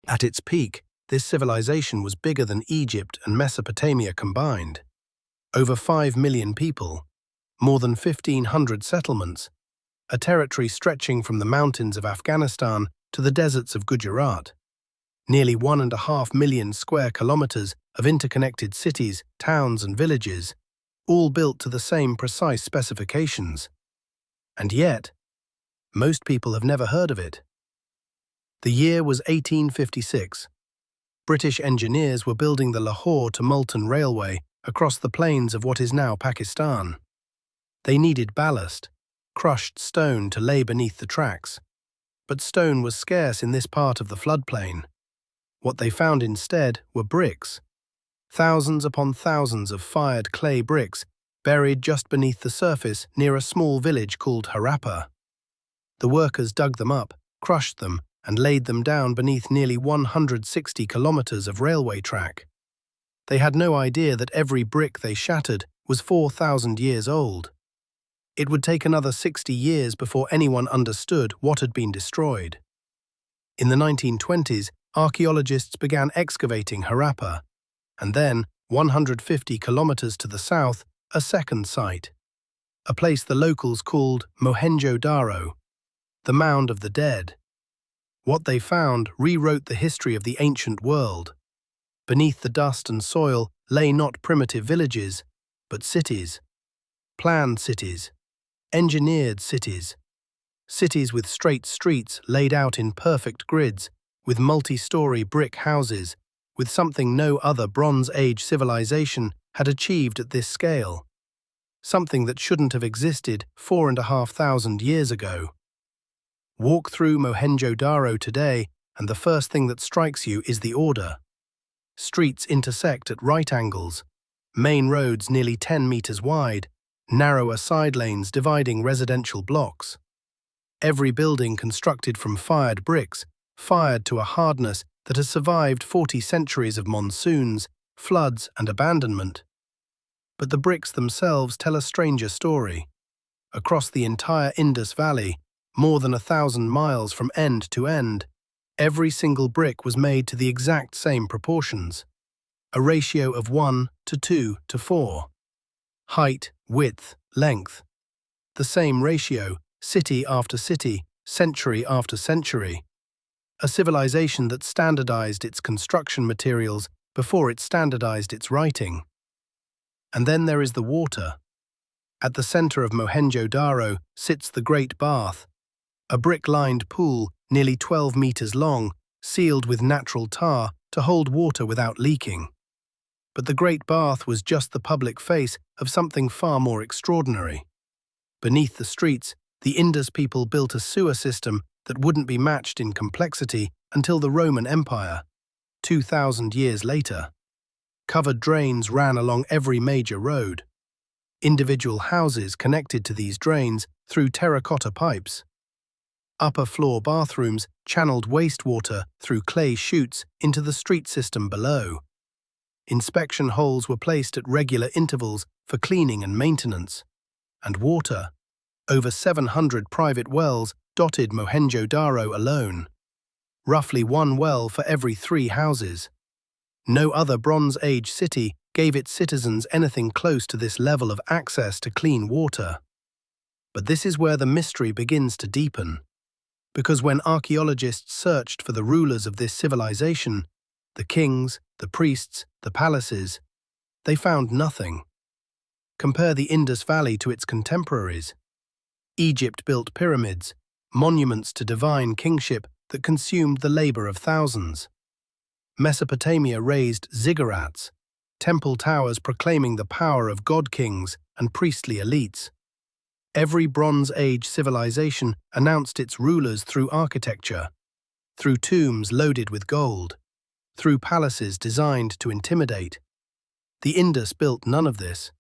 At its peak, this civilization was bigger than Egypt and Mesopotamia combined. Over 5 million people, more than 1,500 settlements, a territory stretching from the mountains of Afghanistan to the deserts of Gujarat. Nearly 1.5 million square kilometers of interconnected cities, towns and villages, all built to the same precise specifications. And yet, most people have never heard of it. The year was 1856. British engineers were building the Lahore to Multan Railway across the plains of what is now Pakistan. They needed ballast, crushed stone to lay beneath the tracks. But stone was scarce in this part of the floodplain. What they found instead were bricks. Thousands upon thousands of fired clay bricks buried just beneath the surface near a small village called Harappa. The workers dug them up, crushed them, and laid them down beneath nearly 160 kilometers of railway track. They had no idea that every brick they shattered was 4,000 years old. It would take another 60 years before anyone understood what had been destroyed. In the 1920s, archaeologists began excavating Harappa, and then, 150 kilometers to the south, a second site, a place the locals called MohenjoDaro, the Mound of the Dead. What they found rewrote the history of the ancient world. Beneath the dust and soil lay not primitive villages, but cities. Planned cities. Engineered cities. Cities with straight streets laid out in perfect grids, with multi-story brick houses, with something no other Bronze Age civilization had achieved at this scale. Something that shouldn't have existed 4,500 years ago. Walk through Mohenjo-Daro today, and the first thing that strikes you is the order. Streets intersect at right angles, main roads nearly 10 meters wide, narrower side lanes dividing residential blocks. Every building constructed from fired bricks, fired to a hardness that has survived 40 centuries of monsoons, floods, and abandonment. But the bricks themselves tell a stranger story. Across the entire Indus Valley, more than 1,000 miles from end to end, every single brick was made to the exact same proportions, a ratio of 1 to 2 to 4. Height, width, length. The same ratio, city after city, century after century. A civilization that standardized its construction materials before it standardized its writing. And then there is the water. At the center of Mohenjo-Daro sits the Great Bath, a brick-lined pool nearly 12 meters long, sealed with natural tar to hold water without leaking. But the Great Bath was just the public face of something far more extraordinary. Beneath the streets, the Indus people built a sewer system that wouldn't be matched in complexity until the Roman Empire, 2,000 years later. Covered drains ran along every major road. Individual houses connected to these drains through terracotta pipes. Upper-floor bathrooms channeled wastewater through clay chutes into the street system below. Inspection holes were placed at regular intervals for cleaning and maintenance. And water. Over 700 private wells dotted Mohenjo-Daro alone. Roughly one well for every 3 houses. No other Bronze Age city gave its citizens anything close to this level of access to clean water. But this is where the mystery begins to deepen. Because when archaeologists searched for the rulers of this civilization, the kings, the priests, the palaces, they found nothing. Compare the Indus Valley to its contemporaries. Egypt built pyramids, monuments to divine kingship that consumed the labor of thousands. Mesopotamia raised ziggurats, temple towers proclaiming the power of god-kings and priestly elites. Every Bronze Age civilization announced its rulers through architecture, through tombs loaded with gold, through palaces designed to intimidate. The Indus built none of this.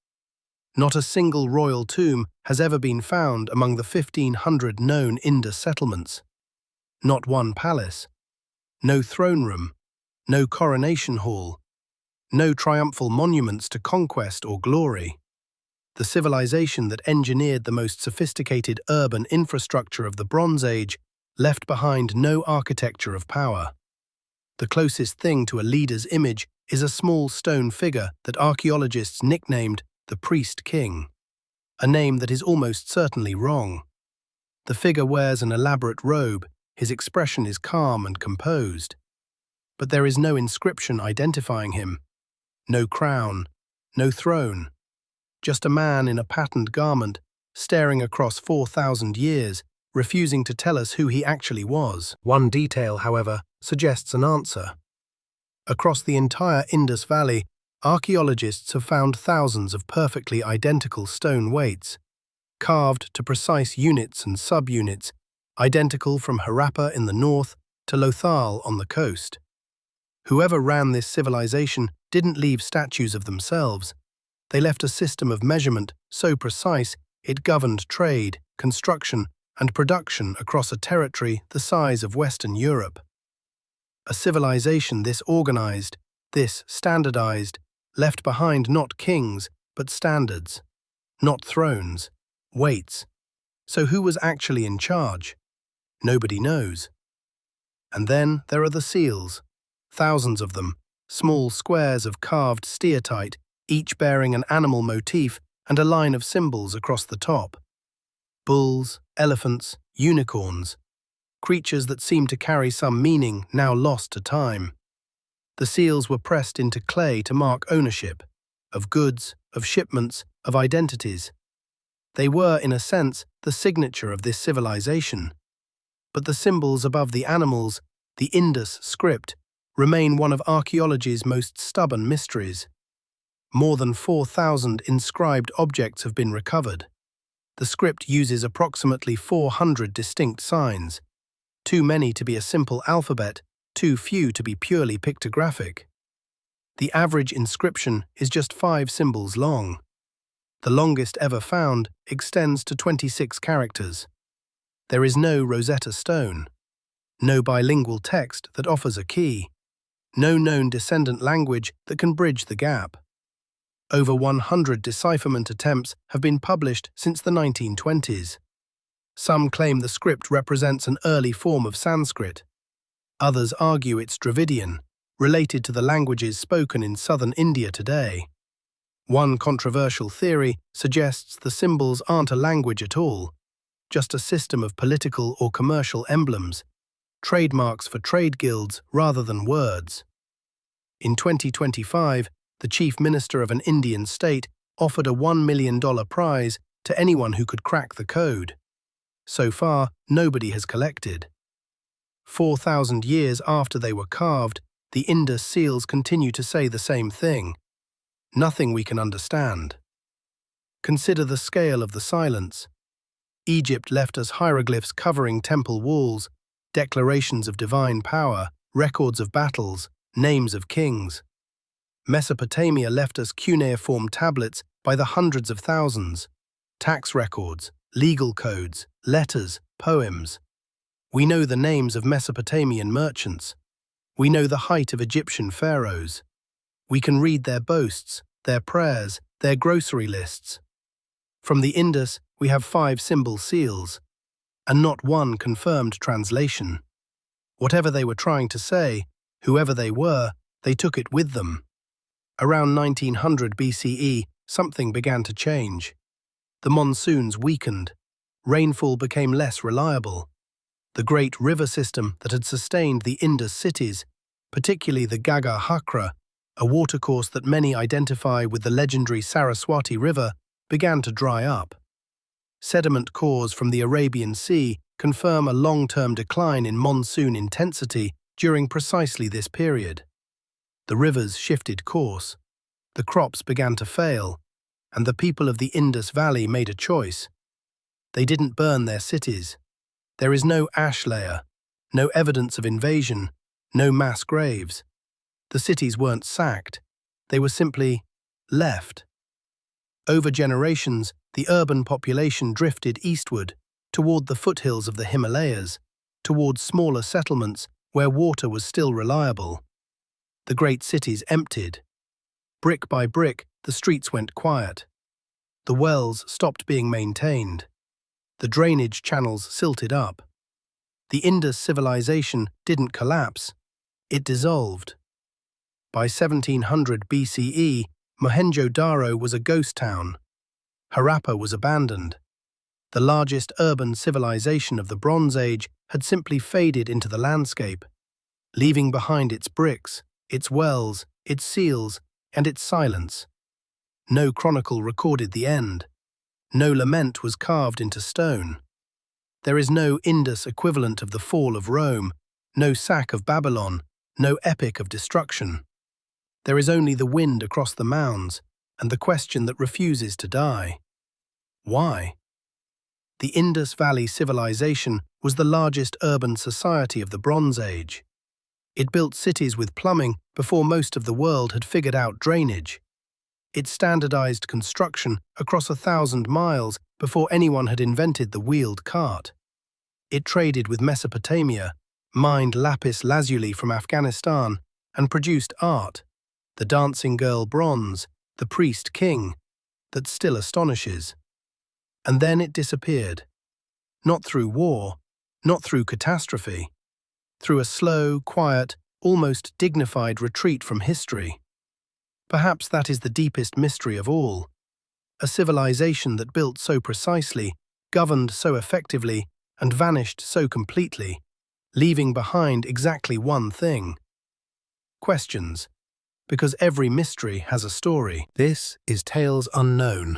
Not a single royal tomb has ever been found among the 1,500 known Indus settlements. Not one palace. No throne room. No coronation hall. No triumphal monuments to conquest or glory. The civilization that engineered the most sophisticated urban infrastructure of the Bronze Age left behind no architecture of power. The closest thing to a leader's image is a small stone figure that archaeologists nicknamed the Priest King, a name that is almost certainly wrong. The figure wears an elaborate robe, his expression is calm and composed. But there is no inscription identifying him, no crown, no throne, just a man in a patterned garment, staring across 4,000 years, refusing to tell us who he actually was. One detail, however, suggests an answer. Across the entire Indus Valley, archaeologists have found thousands of perfectly identical stone weights, carved to precise units and subunits, identical from Harappa in the north to Lothal on the coast. Whoever ran this civilization didn't leave statues of themselves. They left a system of measurement so precise it governed trade, construction, and production across a territory the size of Western Europe. A civilization this organized, this standardized, left behind not kings, but standards, not thrones, weights. So who was actually in charge? Nobody knows. And then there are the seals, thousands of them, small squares of carved steatite, each bearing an animal motif and a line of symbols across the top. Bulls, elephants, unicorns, creatures that seem to carry some meaning now lost to time. The seals were pressed into clay to mark ownership, of goods, of shipments, of identities. They were, in a sense, the signature of this civilization. But the symbols above the animals, the Indus script, remain one of archaeology's most stubborn mysteries. More than 4,000 inscribed objects have been recovered. The script uses approximately 400 distinct signs, too many to be a simple alphabet, too few to be purely pictographic. The average inscription is just 5 symbols long. The longest ever found extends to 26 characters. There is no Rosetta Stone, no bilingual text that offers a key, no known descendant language that can bridge the gap. Over 100 decipherment attempts have been published since the 1920s. Some claim the script represents an early form of Sanskrit. Others argue it's Dravidian, related to the languages spoken in southern India today. One controversial theory suggests the symbols aren't a language at all, just a system of political or commercial emblems, trademarks for trade guilds rather than words. In 2025, the chief minister of an Indian state offered a $1 million prize to anyone who could crack the code. So far, nobody has collected. 4,000 years after they were carved, the Indus seals continue to say the same thing. Nothing we can understand. Consider the scale of the silence. Egypt left us hieroglyphs covering temple walls, declarations of divine power, records of battles, names of kings. Mesopotamia left us cuneiform tablets by the hundreds of thousands, tax records, legal codes, letters, poems. We know the names of Mesopotamian merchants. We know the height of Egyptian pharaohs. We can read their boasts, their prayers, their grocery lists. From the Indus, we have 5 symbol seals, and not one confirmed translation. Whatever they were trying to say, whoever they were, they took it with them. Around 1900 BCE, something began to change. The monsoons weakened. Rainfall became less reliable. The great river system that had sustained the Indus cities, particularly the Ghaggar Hakra, a watercourse that many identify with the legendary Saraswati River, began to dry up. Sediment cores from the Arabian Sea confirm a long-term decline in monsoon intensity during precisely this period. The rivers shifted course, the crops began to fail, and the people of the Indus Valley made a choice. They didn't burn their cities. There is no ash layer, no evidence of invasion, no mass graves. The cities weren't sacked, they were simply left. Over generations, the urban population drifted eastward, toward the foothills of the Himalayas, toward smaller settlements where water was still reliable. The great cities emptied. Brick by brick, the streets went quiet. The wells stopped being maintained. The drainage channels silted up. The Indus civilization didn't collapse. It dissolved. By 1700 BCE, Mohenjo-Daro was a ghost town. Harappa was abandoned. The largest urban civilization of the Bronze Age had simply faded into the landscape, leaving behind its bricks, its wells, its seals, and its silence. No chronicle recorded the end. No lament was carved into stone. There is no Indus equivalent of the fall of Rome, no sack of Babylon, no epic of destruction. There is only the wind across the mounds and the question that refuses to die. Why? The IndusValley Civilization was the largest urban society of the Bronze Age. It built cities with plumbing before most of the world had figured out drainage. It standardized construction across 1,000 miles before anyone had invented the wheeled cart. It traded with Mesopotamia, mined lapis lazuli from Afghanistan, and produced art, the dancing girl bronze, the priest king, that still astonishes. And then it disappeared. Not through war, not through catastrophe, through a slow, quiet, almost dignified retreat from history. Perhaps that is the deepest mystery of all. A civilization that built so precisely, governed so effectively, and vanished so completely, leaving behind exactly one thing. Questions, because every mystery has a story. This is Tales Unknown.